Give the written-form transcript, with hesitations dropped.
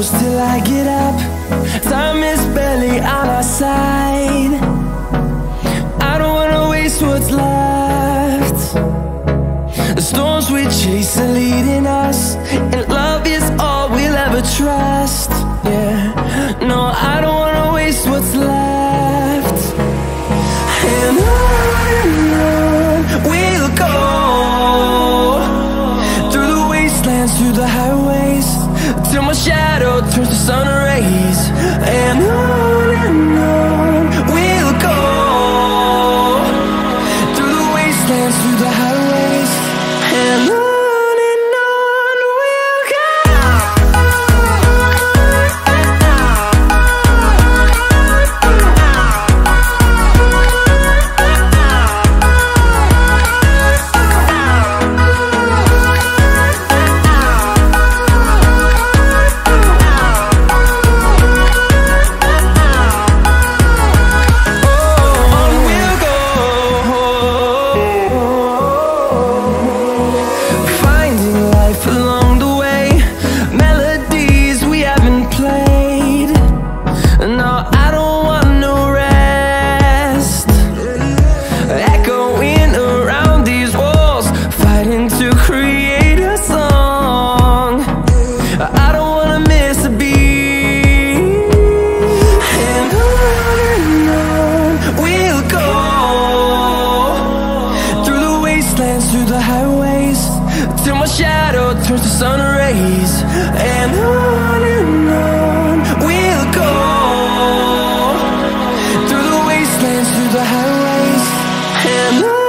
close till I get up. Time is barely on our side. I don't wanna waste what's left. The storms we chase are leading us, and love is all we'll ever trust. Yeah, no, I don't wanna waste what's left. And on we'll go, through the wastelands, through the highways, till my shadow turns to sun rays. And on we'll go, through the wastelands, through the highways, and on we'll go. Through the highways, till my shadow turns to sun rays. And on we'll go, through the wastelands, through the highways, and on.